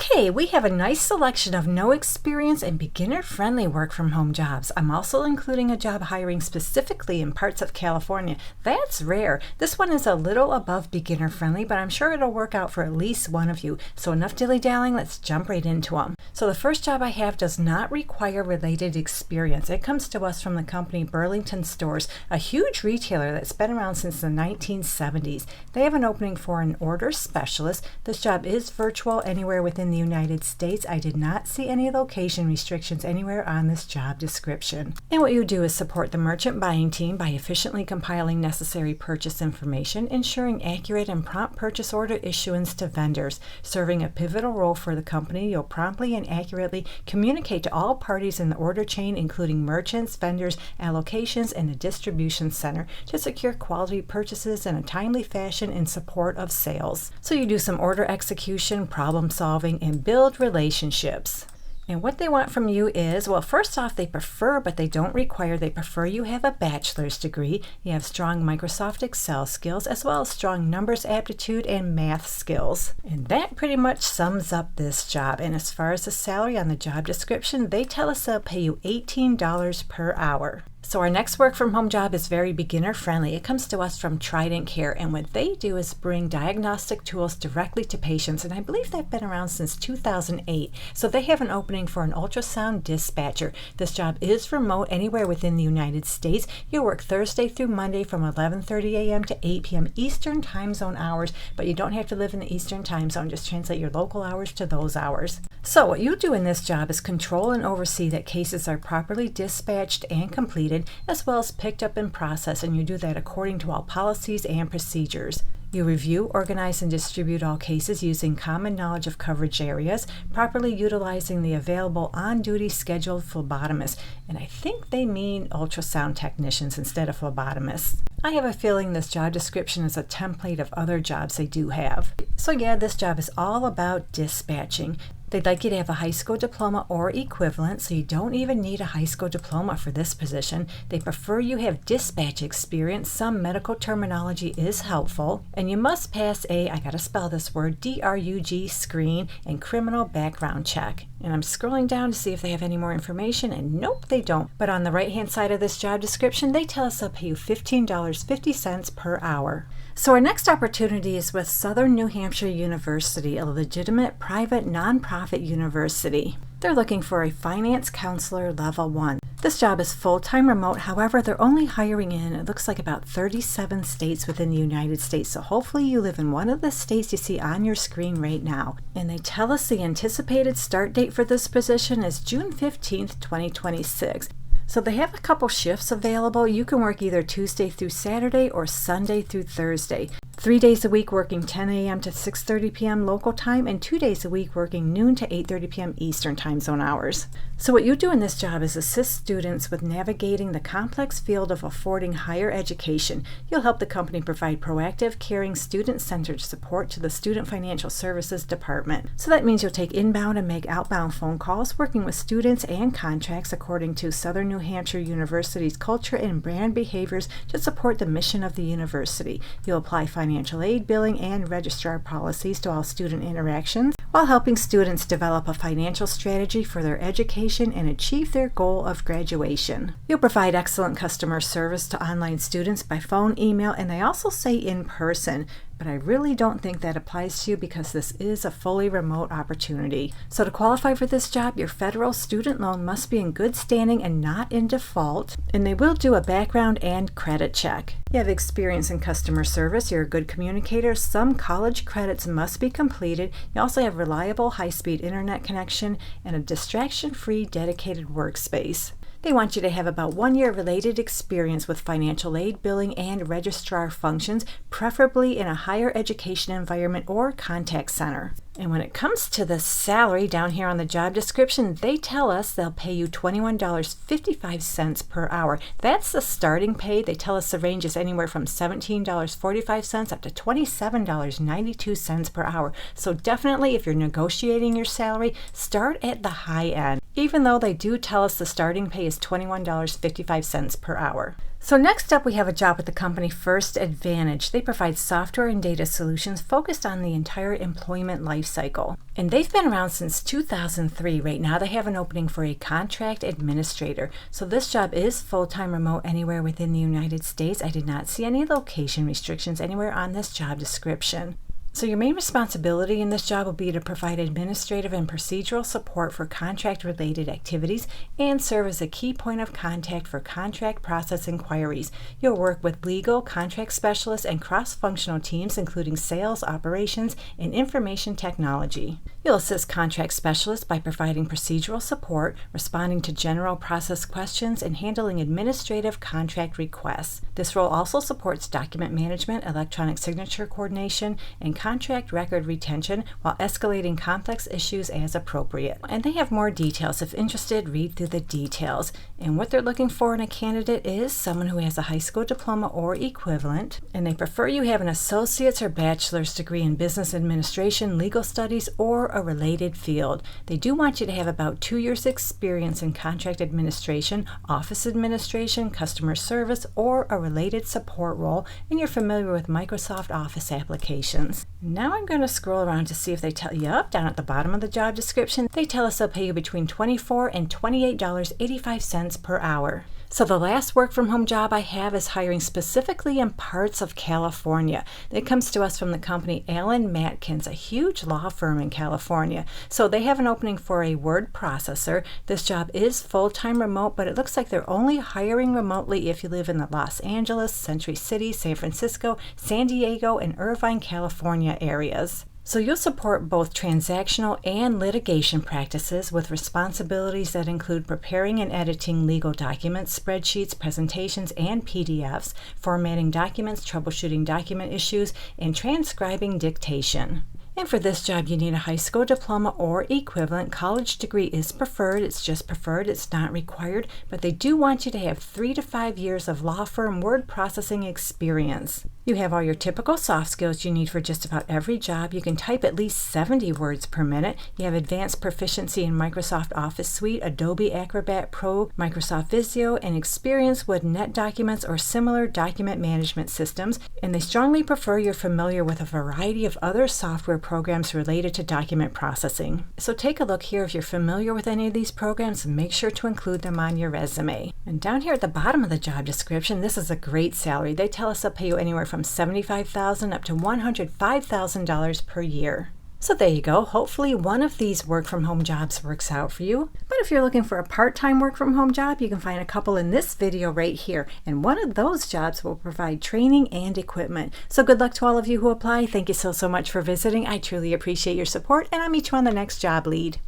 Okay, we have a nice selection of no experience and beginner-friendly work-from-home jobs. I'm also including a job hiring specifically in parts of California. That's rare. This one is a little above beginner-friendly, but I'm sure it'll work out for at least one of you. So enough dilly-dallying, let's jump right into them. So the first job I have does not require related experience. It comes to us from the company Burlington Stores, a huge retailer that's been around since the 1970s. They have an opening for an order specialist. This job is virtual anywhere within the United States. I did not see any location restrictions anywhere on this job description. And what you do is support the merchant buying team by efficiently compiling necessary purchase information, ensuring accurate and prompt purchase order issuance to vendors. Serving a pivotal role for the company, you'll promptly and accurately communicate to all parties in the order chain, including merchants, vendors, allocations, and the distribution center, to secure quality purchases in a timely fashion in support of sales. So you do some order execution, problem solving, and build relationships. And what they want from you is, well, first off, they prefer you have a bachelor's degree, you have strong Microsoft Excel skills, as well as strong numbers aptitude and math skills. And that pretty much sums up this job. And as far as the salary on the job description, they tell us they'll pay you $18 per hour. So our next work from home job is very beginner friendly. It comes to us from Trident Care, and what they do is bring diagnostic tools directly to patients, and I believe they've been around since 2008. So they have an opening for an ultrasound dispatcher. This job is remote anywhere within the United States. You work Thursday through Monday from 11:30 a.m. to 8 p.m. Eastern time zone hours, but you don't have to live in the Eastern time zone. Just translate your local hours to those hours. So what you do in this job is control and oversee that cases are properly dispatched and completed, as well as picked up and processed, and you do that according to all policies and procedures. You review, organize, and distribute all cases using common knowledge of coverage areas, properly utilizing the available on-duty scheduled phlebotomists, and I think they mean ultrasound technicians instead of phlebotomists. I have a feeling this job description is a template of other jobs they do have. So yeah, this job is all about dispatching. They'd like you to have a high school diploma or equivalent, so you don't even need a high school diploma for this position. They prefer you have dispatch experience. Some medical terminology is helpful. And you must pass I gotta spell this word, DRUG screen and criminal background check. And I'm scrolling down to see if they have any more information, and nope, they don't. But on the right-hand side of this job description, they tell us they'll pay you $15.50 per hour. So our next opportunity is with Southern New Hampshire University, a legitimate private nonprofit university. They're looking for a finance counselor level 1. This job is full-time remote. However, they're only hiring in, it looks like, about 37 states within the United States. So hopefully you live in one of the states you see on your screen right now. And they tell us the anticipated start date for this position is June 15th, 2026. So they have a couple shifts available. You can work either Tuesday through Saturday or Sunday through Thursday. 3 days a week working 10 a.m. to 6:30 p.m. local time, and 2 days a week working noon to 8:30 p.m. Eastern time zone hours. So what you do in this job is assist students with navigating the complex field of affording higher education. You'll help the company provide proactive, caring, student-centered support to the Student Financial Services Department. So that means you'll take inbound and make outbound phone calls, working with students and contracts according to Southern New Hampshire University's culture and brand behaviors to support the mission of the university. You'll apply financial aid, billing, and registrar policies to all student interactions, while helping students develop a financial strategy for their education and achieve their goal of graduation. You'll provide excellent customer service to online students by phone, email, and they also say in person. But I really don't think that applies to you because this is a fully remote opportunity. So to qualify for this job, your federal student loan must be in good standing and not in default, and they will do a background and credit check. You have experience in customer service, you're a good communicator, some college credits must be completed. You also have reliable high-speed internet connection and a distraction-free dedicated workspace. They want you to have about 1 year related experience with financial aid, billing, and registrar functions, preferably in a higher education environment or contact center. And when it comes to the salary down here on the job description, they tell us they'll pay you $21.55 per hour. That's the starting pay. They tell us the range is anywhere from $17.45 up to $27.92 per hour. So definitely, if you're negotiating your salary, start at the high end, even though they do tell us the starting pay is $21.55 per hour. So next up, we have a job with the company First Advantage. They provide software and data solutions focused on the entire employment life cycle. And they've been around since 2003. Right now, they have an opening for a contract administrator. So this job is full-time remote anywhere within the United States. I did not see any location restrictions anywhere on this job description. So your main responsibility in this job will be to provide administrative and procedural support for contract-related activities and serve as a key point of contact for contract process inquiries. You'll work with legal, contract specialists, and cross-functional teams, including sales, operations, and information technology. You'll assist contract specialists by providing procedural support, responding to general process questions, and handling administrative contract requests. This role also supports document management, electronic signature coordination, and contract record retention while escalating complex issues as appropriate. And they have more details. If interested, read through the details. And what they're looking for in a candidate is someone who has a high school diploma or equivalent, and they prefer you have an associate's or bachelor's degree in business administration, legal studies, or a related field. They do want you to have about 2 years experience in contract administration, office administration, customer service, or a related support role, and you're familiar with Microsoft Office applications. Now I'm going to scroll around to see if they tell you up down at the bottom of the job description. They tell us they'll pay you between $24 and $28.85 per hour. So the last work from home job I have is hiring specifically in parts of California. It comes to us from the company Allen Matkins, a huge law firm in California. So they have an opening for a word processor. This job is full-time remote, but it looks like they're only hiring remotely if you live in the Los Angeles, Century City, San Francisco, San Diego, and Irvine, California areas. So you'll support both transactional and litigation practices with responsibilities that include preparing and editing legal documents, spreadsheets, presentations, and PDFs, formatting documents, troubleshooting document issues, and transcribing dictation. And for this job, you need a high school diploma or equivalent. College degree is preferred. It's just preferred. It's not required. But they do want you to have 3 to 5 years of law firm word processing experience. You have all your typical soft skills you need for just about every job. You can type at least 70 words per minute. You have advanced proficiency in Microsoft Office Suite, Adobe Acrobat Pro, Microsoft Visio, and experience with NetDocuments or similar document management systems. And they strongly prefer you're familiar with a variety of other software programs related to document processing. So take a look here if you're familiar with any of these programs and make sure to include them on your resume. And down here at the bottom of the job description, this is a great salary. They tell us they'll pay you anywhere from $75,000 up to $105,000 per year. So there you go. Hopefully one of these work from home jobs works out for you. But if you're looking for a part-time work from home job, you can find a couple in this video right here. And one of those jobs will provide training and equipment. So good luck to all of you who apply. Thank you so much for visiting. I truly appreciate your support, and I'll meet you on the next job lead.